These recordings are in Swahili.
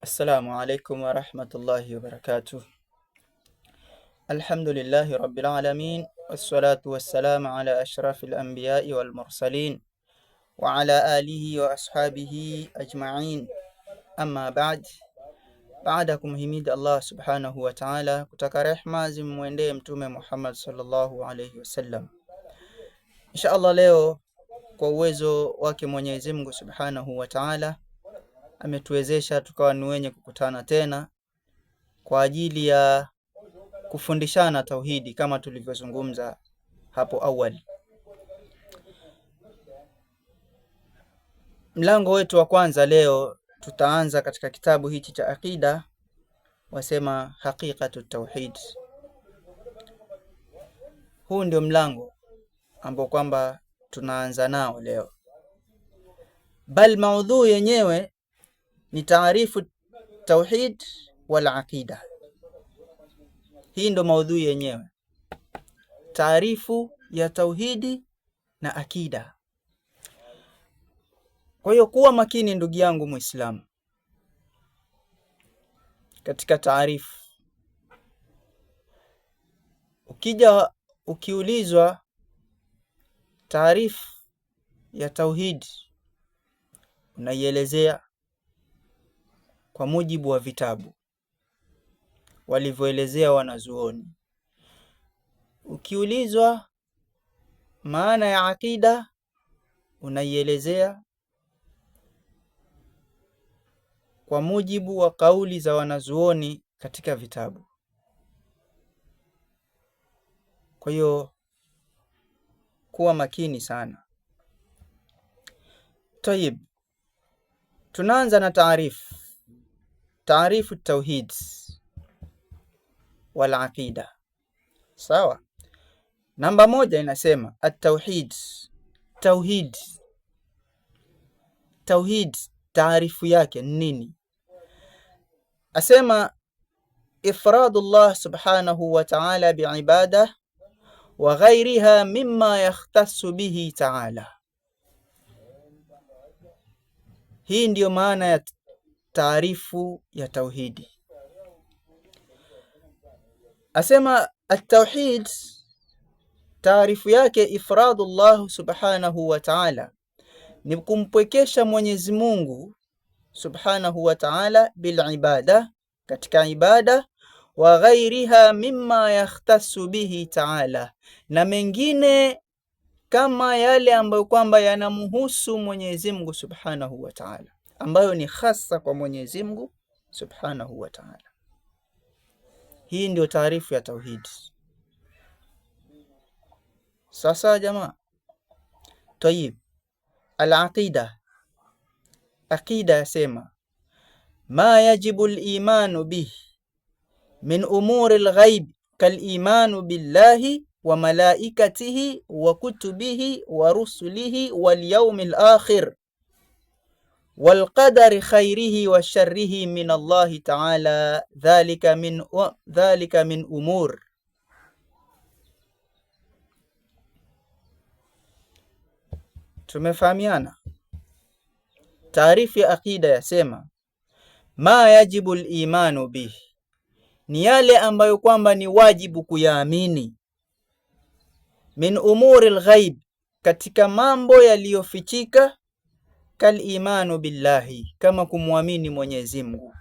Assalamu alaikum wa rahmatullahi wa barakatuh. Alhamdulillahi rabbil alamin, wassalatu wassalamu ala ashrafil anbiya'i wal mursalin wa ala alihi wa ashabihi ajma'in. Amma ba'd. Baada kumhimidi Allah subhanahu wa ta'ala, kutaka rehma zimwendee Mtume Muhammad sallallahu alayhi wasallam. Insha Allah, leo kwa uwezo wake Mwenyezi Mungu subhanahu wa ta'ala ametuwezesha tukawa ni wenye kukutana tena kwa ajili ya kufundishana tauhidi kama tulivyozungumza hapo awali. Mlango wetu wa kwanza leo tutaanza katika kitabu hichi cha aqida, wasema haqiqatu tauhid. Huu ndio mlango ambao kwamba tunaanza nao leo, bal maudhui yenyewe ni taarifu tauhid wal aqida. Hii ndio maudhui yenyewe, taarifu ya tauhidi na akida. Kwa hiyo kuwa makini ndugu yangu Muislamu katika taarifu. Ukiulizwa taarifu ya tauhidi, unaielezea kwa mujibu wa vitabu walivyoelezea wanazuoni. Ukiulizwa maana ya akida, unaielezea kwa mujibu wa kauli za wanazuoni katika vitabu. Kwa hiyo kuwa makini sana. Tayib, tunaanza na taarifu tauhid wal aqida. Sawa? Namba 1 inasema at-tauhid. Tauhid taarifu yake nini? Asema ifradullah subhanahu wa ta'ala biibada wa ghayriha mimma yakhtassu bihi ta'ala. Hii ndiyo maana ya taarifu ya tauhidi. Asema at-tauhid taarifu yake ifradullah subhanahu wa ta'ala ni kumpwekesha Mwenyezi Mungu subhanahu wa ta'ala bil ibada, katika ibada, wa ghairiha mimma yakhtassu bihi ta'ala, na mengine kama yale ambayo kwamba yanamhusu Mwenyezi Mungu subhanahu wa ta'ala, ambayo ni hasa kwa Mwenyezi Mungu subhanahu wa ta'ala. Hii ndio taarifu ya tauhid. Sasa jamaa, tayib, al-aqida. Aqida yasema ma yajibu al-imanu bih min umuri al-ghaib kal-imanu billahi wa malaikatihi wa kutubihi wa rusulihi wal yawmil akhir wal qadari khairihi wa sharrihi min Allah ta'ala, dhalika min umur. Tumefahamiana? Taarifu ya aqida yasema ma yajibu al-imanu bih, ni yale ambayo kwamba ni wajibu kuyaamini, min umuri al-ghaib, katika mambo yaliyofichika, kal imanu billahi, kama kumwamini Mwenyezi Mungu,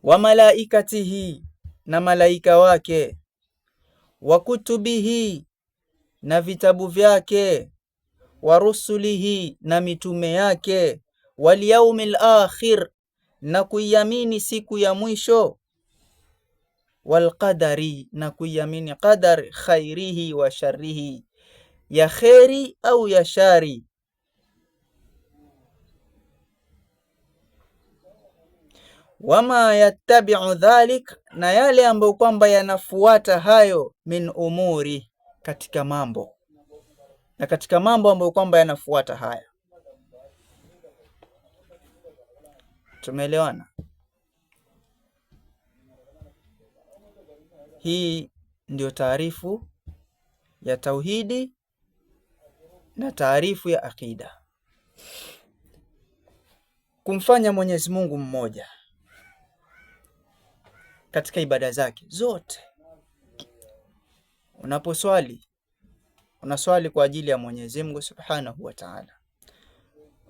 wa malaikatihi, na malaika wake, wa kutubihi, na vitabu vyake, wa rusulihi, na mitume yake, wal yawmil akhir, na kuiamini siku ya mwisho, wal qadari, na kuiamini qadar, khairihi wa sharrihi, ya kheri au ya shari. Wama yattabi'u dhalik, na yale ambayo kwamba yanafuata hayo, min umuri, katika mambo, na katika mambo ambayo kwamba yanafuata haya. Tumeelewana? Hii ndio taarifu ya tauhidi na taarifu ya aqida. kumfanya Mwenyezi Mungu mmoja katika ibada zake zote. Unaposwali, unaswali kwa ajili ya Mwenyezi Mungu Subhanahu wa Ta'ala.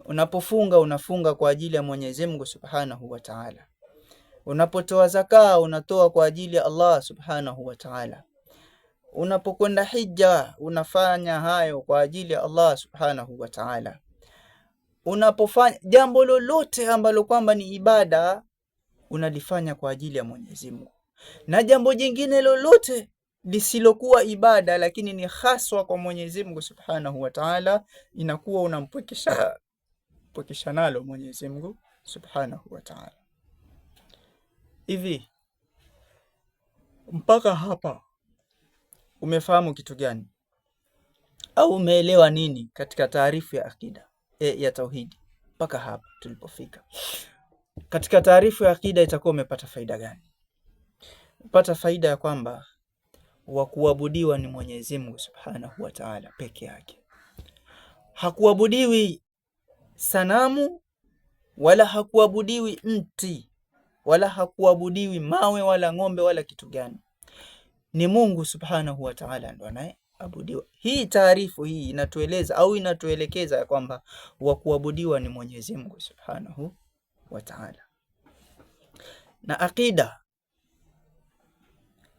Unapofunga, unafunga kwa ajili ya Mwenyezi Mungu Subhanahu wa Ta'ala. Unapotoa zaka, unatoa kwa ajili ya Allah Subhanahu wa Ta'ala. Unapokwenda hija, unafanya hayo kwa ajili ya Allah Subhanahu wa Ta'ala. Unapofanya jambo lolote ambalo kwamba ni ibada, unalifanya kwa ajili ya Mwenyezi Mungu. Na jambo jingine lolote lisilokuwa ibada lakini ni haswa kwa Mwenyezi Mungu Subhanahu wa Ta'ala, inakuwa unampwekesha nalo Mwenyezi Mungu Subhanahu wa Ta'ala. Hivi mpaka hapa umefahamu kitu gani? Au umeelewa nini katika taarifu ya akida ya tauhidi? Mpaka hapa tulipofika katika taarifu ya akida, itakuwa umepata faida gani? Upata faida ya kwamba wa kuabudiwa ni Mwenyezi Mungu Subhanahu wa Ta'ala peke yake. Hakuabudiwi sanamu, wala hakuabudiwi mti, wala hakuabudiwi mawe, wala ng'ombe, wala kitu gani. Ni Mungu Subhanahu wa Ta'ala ndo anayeabudiwa. Hii taarifu hii inatueleza au inatuelekeza ya kwamba wa kuabudiwa ni Mwenyezi Mungu Subhanahu wa Ta'ala. Na akida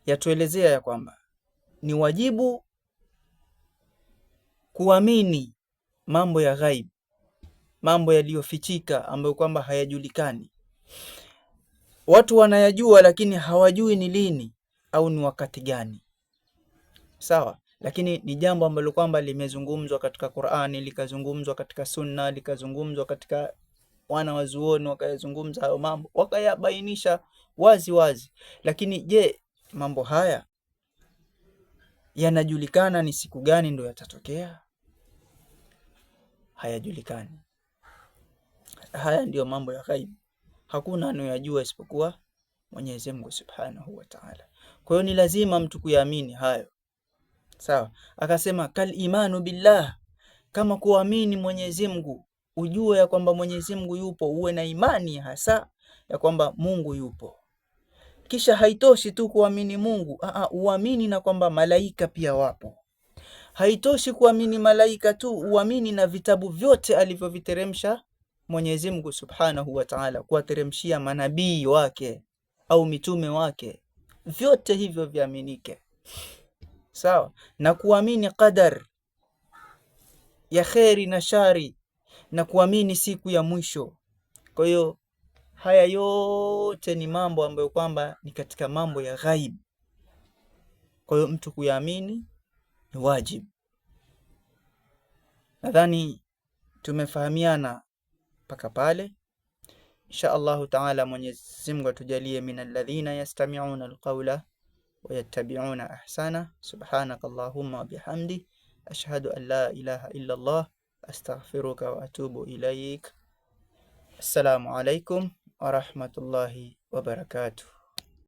yatuelezea ya kwamba ni wajibu kuamini mambo ya ghaib, mambo yaliyofichika ambayo kwamba hayajulikani. Watu wanayajua lakini hawajui ni lini au ni wakati gani. Sawa, lakini ni jambo ambalo kwamba limezungumzwa katika Qur'ani, likazungumzwa katika Sunna, likazungumzwa katika wana wazuoni, wakayazungumza hayo mambo, wakayabainisha wazi wazi. Lakini je, mambo haya yanajulikana ni siku gani ndo yatatokea? Hayajulikani. Haya ndiyo mambo ya ghaib. Hakuna anayejua isipokuwa Mwenyezi Mungu Subhanahu wa Ta'ala. Kwa hiyo ni lazima mtu kuyaamini hayo. Sawa? Akasema kal imanu billah, kama kuamini Mwenyezi Mungu, ujue ya kwamba Mwenyezi Mungu yupo, uwe na imani hasa ya kwamba Mungu yupo. Kisha haitoshi tu kuamini Mungu, uamini na kwamba malaika pia wapo. Haitoshi kuamini malaika tu, uamini na vitabu vyote alivyoviteremsha Mwenyezi Mungu Subhanahu wa Ta'ala, kuwateremshia manabii wake au mitume wake. Vyote hivyo viaminike. Sawa? Na kuamini qadar ya kheri na shari, na kuamini siku ya mwisho. Kwa hiyo haya yote ni mambo ambayo kwamba ni katika mambo ya ghaib. Kwa hiyo mtu kuyaamini ni wajibu. Nadhani tumefahamiana mpaka pale. Insha Allahu Ta'ala, Mwenyezi Mungu atujalie min alladhina yastami'una alqawla wa yattabi'una ahsana. Subhanakallahumma wa bihamdi, ashhadu an la ilaha illa Allah, astaghfiruka wa atubu ilaik. Assalamu alaikum wa rahmatullahi wa barakatuh.